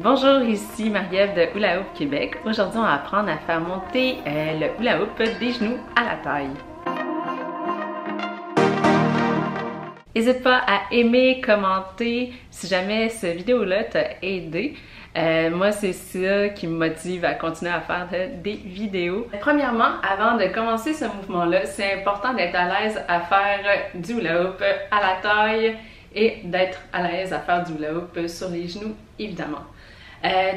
Bonjour, ici Marie-Ève de Hula Hoop Québec. Aujourd'hui, on va apprendre à faire monter le hula hoop des genoux à la taille. N'hésite pas à aimer, commenter si jamais cette vidéo-là t'a aidé. Moi, c'est ça qui me motive à continuer à faire des vidéos. Premièrement, avant de commencer ce mouvement-là, c'est important d'être à l'aise à faire du hula hoop à la taille et d'être à l'aise à faire du hula hoop sur les genoux, évidemment.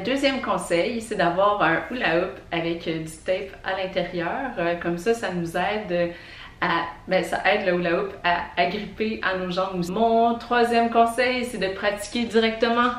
Deuxième conseil, c'est d'avoir un hula hoop avec du tape à l'intérieur. Comme ça nous aide ça aide le hula hoop à agripper à nos jambes. Mon troisième conseil, c'est de pratiquer directement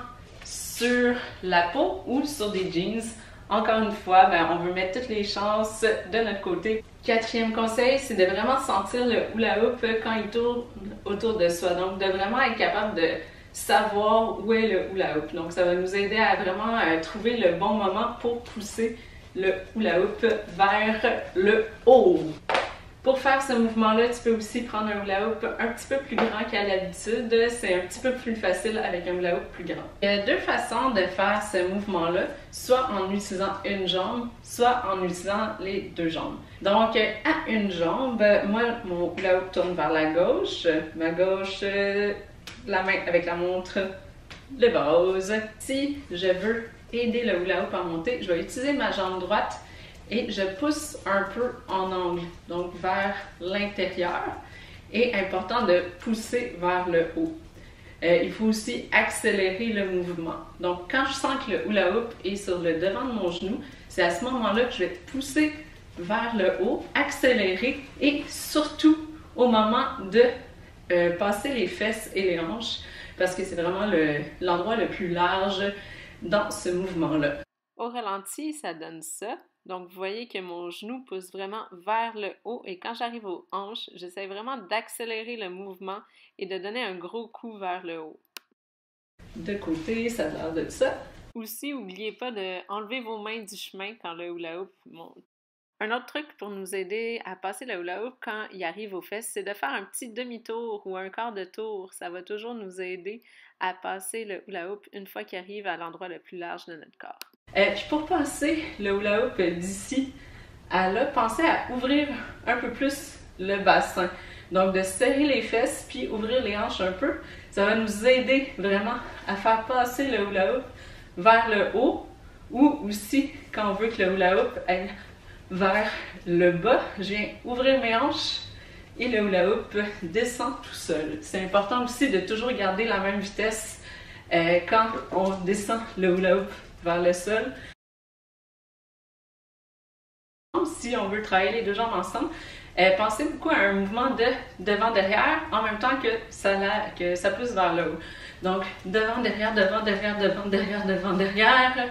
sur la peau ou sur des jeans. Encore une fois, on veut mettre toutes les chances de notre côté. Quatrième conseil, c'est de vraiment sentir le hula hoop quand il tourne autour de soi. Donc, de vraiment être capable de savoir où est le hula hoop. Donc, ça va nous aider à vraiment trouver le bon moment pour pousser le hula hoop vers le haut. Pour faire ce mouvement-là, tu peux aussi prendre un hula hoop un petit peu plus grand qu'à l'habitude. C'est un petit peu plus facile avec un hula hoop plus grand. Il y a deux façons de faire ce mouvement-là, soit en utilisant une jambe, soit en utilisant les deux jambes. Donc, à une jambe, moi, mon hula hoop tourne vers la gauche. Ma gauche, la main avec la montre de base. Si je veux aider le hula hoop à monter, je vais utiliser ma jambe droite et je pousse un peu en angle, donc vers l'intérieur. Et important de pousser vers le haut. Il faut aussi accélérer le mouvement. Donc, quand je sens que le hula hoop est sur le devant de mon genou, c'est à ce moment-là que je vais pousser vers le haut, accélérer et surtout au moment de passer les fesses et les hanches parce que c'est vraiment l'endroit le plus large dans ce mouvement-là. Au ralenti, ça donne ça. Donc, vous voyez que mon genou pousse vraiment vers le haut et quand j'arrive aux hanches, j'essaie vraiment d'accélérer le mouvement et de donner un gros coup vers le haut. De côté, ça a l'air de ça. Aussi, n'oubliez pas d'enlever vos mains du chemin quand le hula hoop monte. Un autre truc pour nous aider à passer le hula hoop quand il arrive aux fesses, c'est de faire un petit demi-tour ou un quart de tour. Ça va toujours nous aider à passer le hula hoop une fois qu'il arrive à l'endroit le plus large de notre corps. Puis pour passer le hula hoop d'ici à là, pensez à ouvrir un peu plus le bassin. Donc de serrer les fesses puis ouvrir les hanches un peu. Ça va nous aider vraiment à faire passer le hula hoop vers le haut ou aussi quand on veut que le hula hoop aille vers le bas, je viens ouvrir mes hanches et le hula hoop descend tout seul. C'est important aussi de toujours garder la même vitesse quand on descend le hula hoop vers le sol. Si on veut travailler les deux jambes ensemble, pensez beaucoup à un mouvement de devant-derrière en même temps que ça pousse vers le haut. Donc, devant-derrière, devant-derrière, devant-derrière, devant-derrière.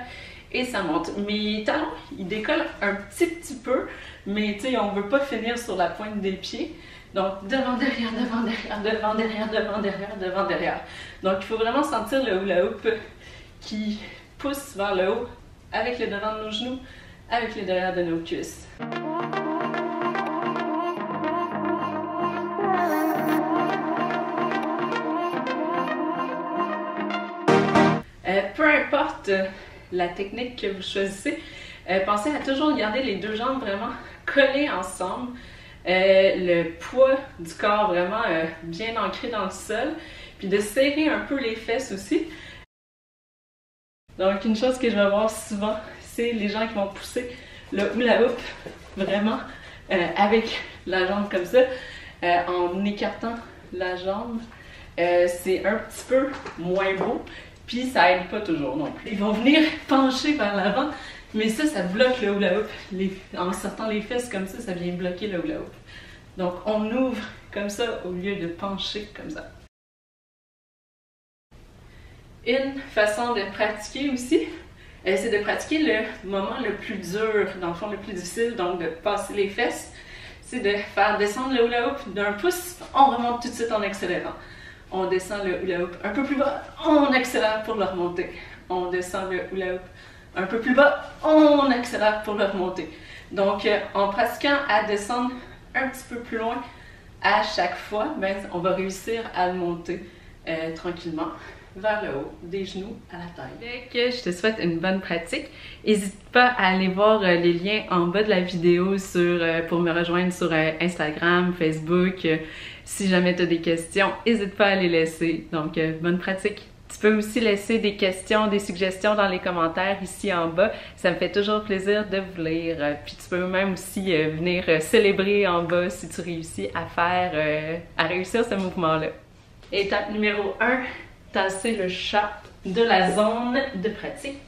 Et ça monte. Mes talons, ils décollent un petit peu, mais tu sais, on ne veut pas finir sur la pointe des pieds. Donc, devant, derrière, devant, derrière, devant, derrière, devant, derrière, devant, derrière. Donc, il faut vraiment sentir le hula hoop qui pousse vers le haut avec le devant de nos genoux, avec le derrière de nos cuisses. Peu importe la technique que vous choisissez, pensez à toujours garder les deux jambes vraiment collées ensemble, le poids du corps vraiment bien ancré dans le sol, puis de serrer un peu les fesses aussi. Donc une chose que je vais voir souvent, c'est les gens qui vont pousser le hula hoop vraiment avec la jambe comme ça, en écartant la jambe. C'est un petit peu moins beau. Puis ça aide pas toujours non plus. Ils vont venir pencher vers l'avant, mais ça bloque le hula hoop. En sortant les fesses comme ça vient bloquer le hula hoop. Donc on ouvre comme ça au lieu de pencher comme ça. Une façon de pratiquer aussi, c'est de pratiquer le moment le plus dur, dans le fond le plus difficile, donc de passer les fesses. C'est de faire descendre le hula hoop d'un pouce, on remonte tout de suite en accélérant. On descend le hula hoop un peu plus bas, on accélère pour le remonter. On descend le hula hoop un peu plus bas, on accélère pour le remonter. Donc, en pratiquant à descendre un petit peu plus loin à chaque fois, on va réussir à le monter tranquillement. vers le haut, des genoux à la taille. Dès que je te souhaite une bonne pratique, n'hésite pas à aller voir les liens en bas de la vidéo pour me rejoindre sur Instagram, Facebook. Si jamais tu as des questions, n'hésite pas à les laisser. Donc, bonne pratique! Tu peux aussi laisser des questions, des suggestions dans les commentaires ici en bas. Ça me fait toujours plaisir de vous lire. Puis tu peux même aussi venir célébrer en bas si tu réussis à réussir ce mouvement-là. Étape numéro 1, tasser le chat de la zone de pratique.